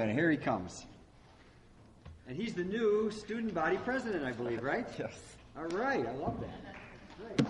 And here he comes. And he's the new student body president, I believe, right? Yes. All right, I love that. Great.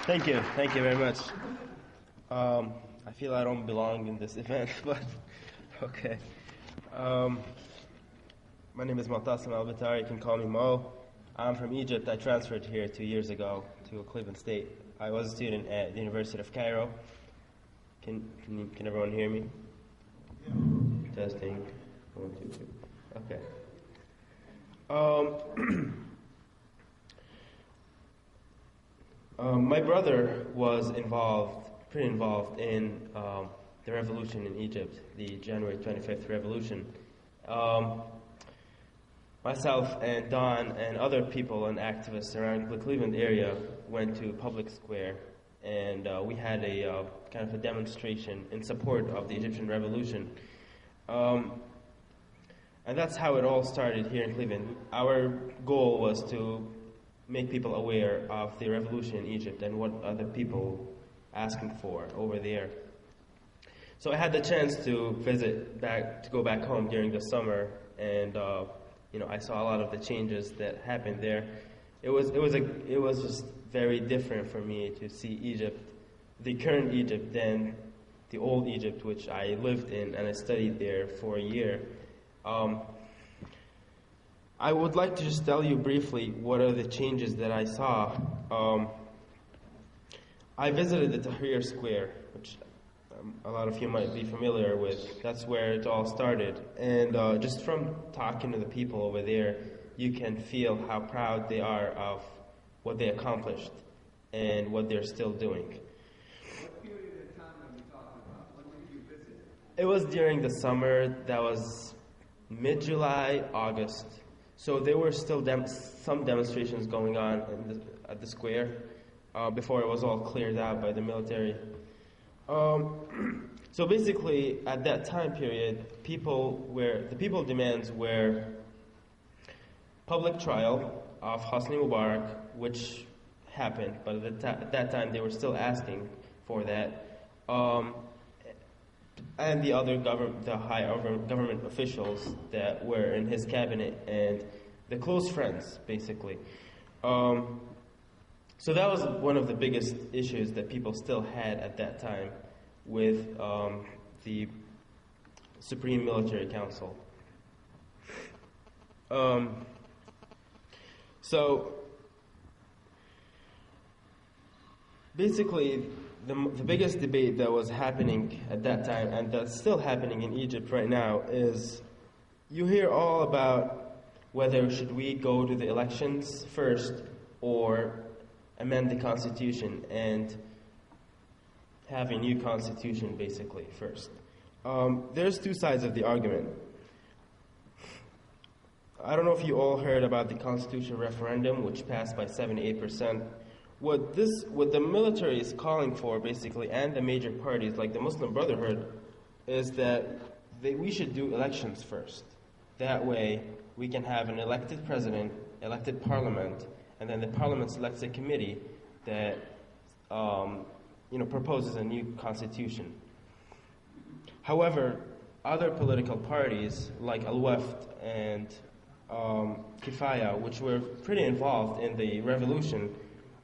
Thank you very much. I feel I don't belong in this event, but okay. My name is Moatasem Al-Bitar. You can call me Mo. I'm from Egypt. I transferred here 2 years ago to Cleveland State. I was a student at the University of Cairo. Can everyone hear me? Testing. 1, 2, 3. Okay. My brother was pretty involved in the revolution in Egypt, the January 25th revolution. Myself and Don and other people and activists around the Cleveland area went to Public Square, and we had a kind of a demonstration in support of the Egyptian revolution. And that's how it all started here in Cleveland. Our goal was to make people aware of the revolution in Egypt and what other people asking for over there. So I had the chance to go back home during the summer, and I saw a lot of the changes that happened there. It was just very different for me to see Egypt, the current Egypt, than the old Egypt, which I lived in and I studied there for a year. I would like to just tell you briefly what are the changes that I saw. I visited the Tahrir Square, which a lot of you might be familiar with. That's where it all started. And just from talking to the people over there, you can feel how proud they are of what they accomplished and what they're still doing. What period of time are you talking about? When did you visit? It was during the summer. That was mid-July, August. So there were still some demonstrations going on at the square before it was all cleared out by the military. So basically, at that time period, the people demands were public trial of Hosni Mubarak, which happened, but at that time they were still asking for that, and the other high government officials that were in his cabinet and the close friends, basically. So that was one of the biggest issues that people still had at that time with the Supreme Military Council. So basically, the biggest debate that was happening at that time, and that's still happening in Egypt right now, is you hear all about whether should we go to the elections first or amend the constitution and have a new constitution basically first. There's two sides of the argument. I don't know if you all heard about the constitutional referendum, which passed by 78%. What the military is calling for, basically, and the major parties, like the Muslim Brotherhood, is that we should do elections first. That way, we can have an elected president, elected parliament, and then the parliament selects a committee that proposes a new constitution. However, other political parties like Al-Wafd and Kifaya, which were pretty involved in the revolution,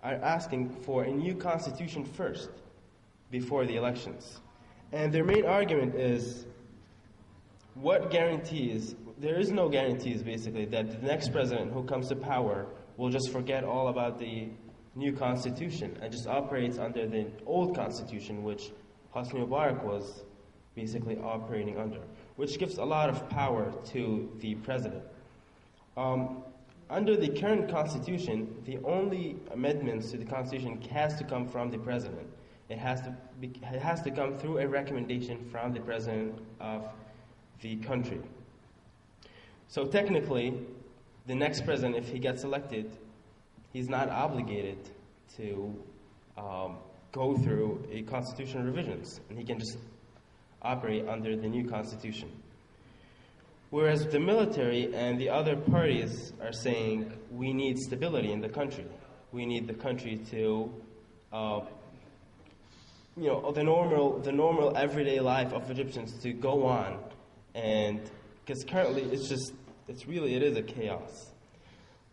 are asking for a new constitution first before the elections. And their main argument is, what guarantees, there is no guarantees basically that the next president who comes to power will just forget all about the new constitution and just operates under the old constitution, which Hosni Mubarak was basically operating under, which gives a lot of power to the president. Under the current constitution, the only amendments to the constitution has to come from the president. It has to come through a recommendation from the president of the country. So technically, the next president, if he gets elected, he's not obligated to go through a constitutional revisions, and he can just operate under the new constitution. Whereas the military and the other parties are saying we need stability in the country. We need the country to, the normal everyday life of Egyptians to go on and because currently it is a chaos.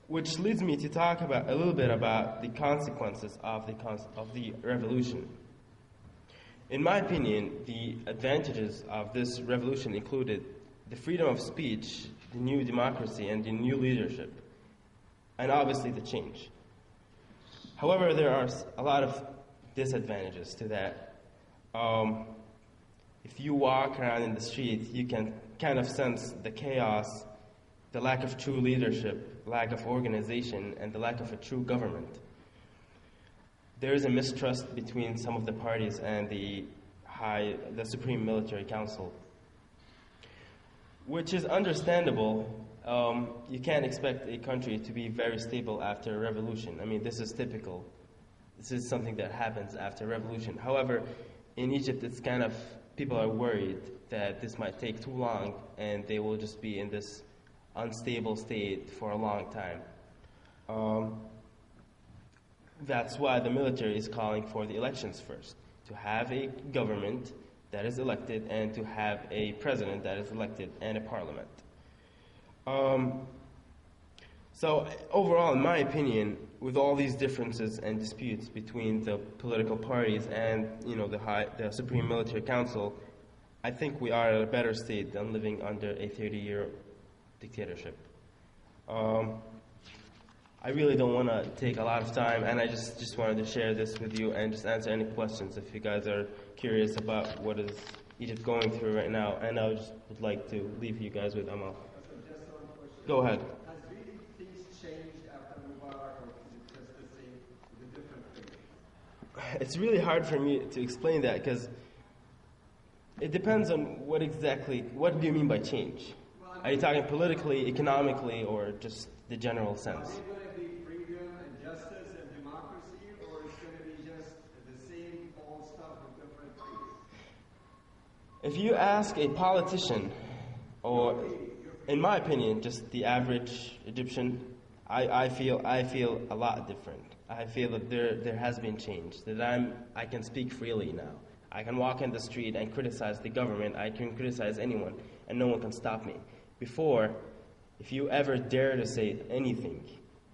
Which leads me to talk about a little bit about the consequences of the revolution. In my opinion, the advantages of this revolution included the freedom of speech, the new democracy, and the new leadership, and obviously the change. However, there are a lot of disadvantages to that. If you walk around in the street, you can kind of sense the chaos, the lack of true leadership, lack of organization, and the lack of a true government. There is a mistrust between some of the parties and the Supreme Military Council, which is understandable. You can't expect a country to be very stable after a revolution. I mean, this is typical. This is something that happens after a revolution. However, in Egypt, it's kind of, people are worried that this might take too long and they will just be in this unstable state for a long time. That's why the military is calling for the elections first, to have a government that is elected and to have a president that is elected and a parliament. So overall, in my opinion, with all these differences and disputes between the political parties and the Supreme Military Council, I think we are at a better state than living under a 30-year dictatorship. I really don't want to take a lot of time, and I just wanted to share this with you and just answer any questions if you guys are curious about what is Egypt going through right now. And I just would like to leave you guys with Amal. Go ahead. Has really things changed after Mubarak, or is it just the same with a different thing? It's really hard for me to explain that because it depends on what do you mean by change? Are you talking politically, economically, or just the general sense? Is it going to be freedom and justice and democracy, or is it going to be just the same old stuff with different things? If you ask a politician, or in my opinion, just the average Egyptian, I feel a lot different. I feel that there has been change, that I can speak freely now. I can walk in the street and criticize the government. I can criticize anyone, and no one can stop me. Before, if you ever dare to say anything,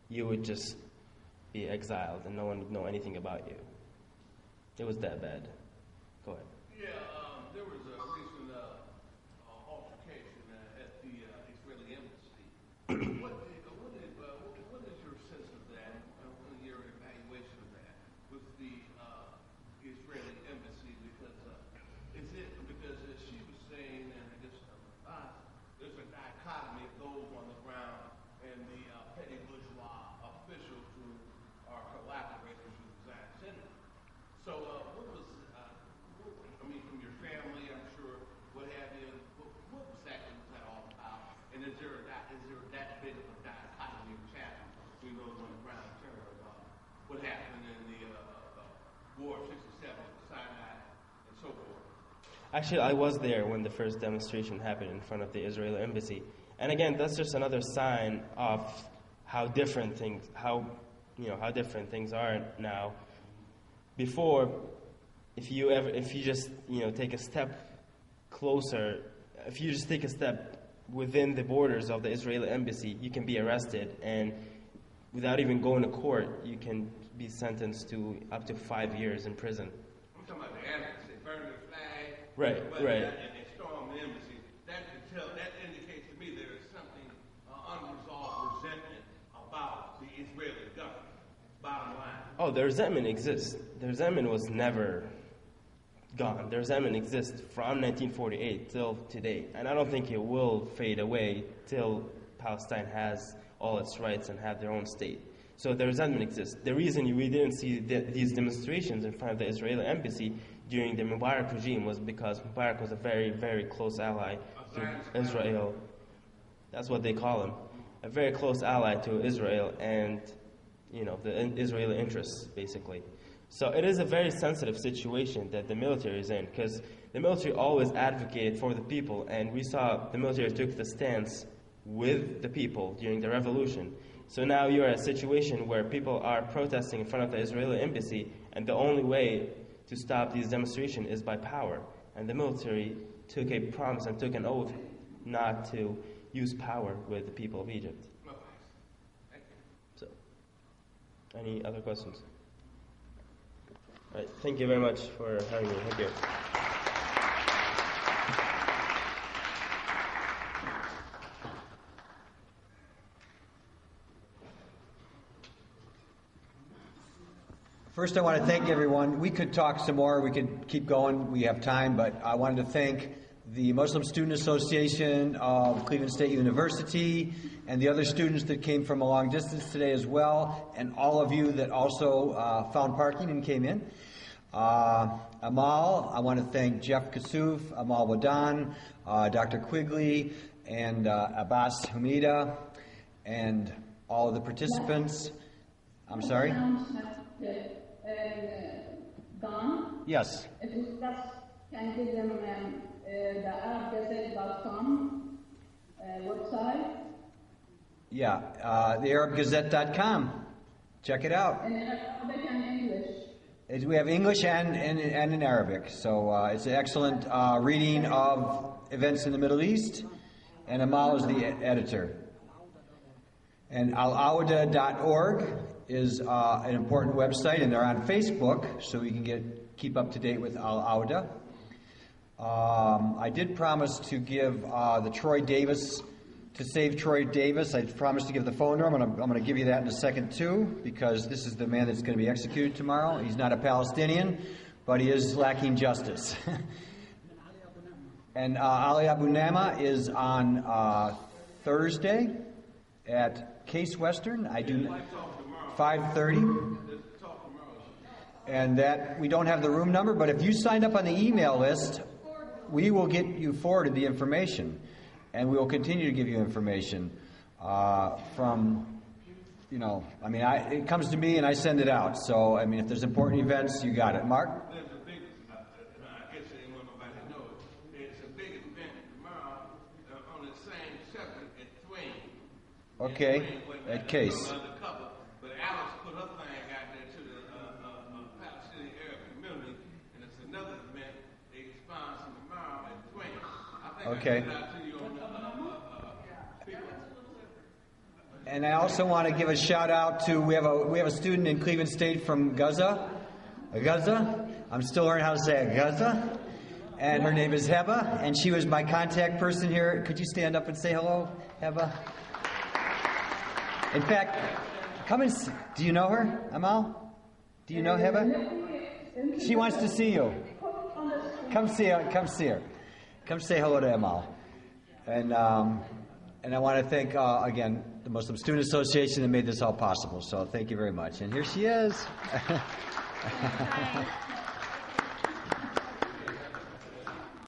you would just be exiled and no one would know anything about you. It was that bad. Go ahead. Yeah, there was a recent altercation at the Israeli embassy. What is your sense of that, your evaluation of that with the Israeli embassy? Because as she was saying, and I guess there's a dichotomy of those on the ground and the petty bourgeois officials who are collaborators with the Zion Center. So what was, from your family, I'm sure, what have you, what exactly was that all about? And is there that big of a dichotomy of chasm between those on the ground in terms of what happened in the War of 67, Sinai, and so forth? Actually, I was there when the first demonstration happened in front of the Israeli embassy. And again, that's just another sign of how different things are now. Before, if you just take a step closer, if you just take a step within the borders of the Israeli embassy, you can be arrested, and without even going to court, you can be sentenced to up to 5 years in prison. I'm talking about the annex. They burned the flag. Right. And they stormed the embassy. That indicates to me there is something unresolved resentment about the Israeli government. Bottom line. Oh, the resentment exists. The resentment was never gone. The resentment exists from 1948 till today, and I don't think it will fade away till Palestine has all its rights and have their own state. So the resentment exists. The reason we didn't see these demonstrations in front of the Israeli embassy during the Mubarak regime was because Mubarak was a very, very close ally to Israel. That's what they call him. A very close ally to Israel and, the Israeli interests, basically. So it is a very sensitive situation that the military is in, because the military always advocated for the people, and we saw the military took the stance with the people during the revolution. So now you're in a situation where people are protesting in front of the Israeli embassy, and the only way to stop these demonstrations is by power. And the military took a promise and took an oath not to use power with the people of Egypt. So, any other questions? All right, thank you very much for having me. Thank you. First, I want to thank everyone. We could talk some more. We could keep going. We have time, but I wanted to thank the Muslim Student Association of Cleveland State University and the other students that came from a long distance today as well, and all of you that also found parking and came in. Amal, I want to thank Jeff Kassouf, Amal Wadan, Dr. Quigley, and Abbas Hamida, and all of the participants. I'm sorry? Don? Yes. Is that can give them the ArabGazette.com website? Yeah, the ArabGazette.com. Check it out. And in Arabic and English? We have English and in Arabic. So it's an excellent reading of events in the Middle East. And Amal is the editor. And al-awda.org is an important website, and they're on Facebook, so you can keep up to date with Al-Awda. I did promise to give the Troy Davis, to save Troy Davis. I promised to give the phone number. I'm going to give you that in a second too, because this is the man that's going to be executed tomorrow. He's not a Palestinian, but he is lacking justice. And Ali Abu Nama is on Thursday at Case Western. I do 5:30. And that we don't have the room number, but if you signed up on the email list, we will get you forwarded the information, and we will continue to give you information from, it comes to me and I send it out. So, if there's important events, you got it. Mark? There's a big, I guess I didn't want nobody to know it. It's a big event tomorrow on the same subject at Twain. Okay, at Case. Undercover, but Alice put her thing out there to the Palestinian Arab community, and it's another event they sponsor tomorrow at Twain. I think Okay. I sent it out to you on people. And I also want to give a shout out to we have a student in Cleveland State from Gaza. I'm still learning how to say it, Gaza. And her name is Heba, and she was my contact person here. Could you stand up and say hello, Heba? In fact, come and see. Do you know her, Amal? Do you know Heba? She wants to see you. Come see her. Come see her. Come say hello to Amal. And I want to thank again the Muslim Student Association that made this all possible. So thank you very much. And here she is.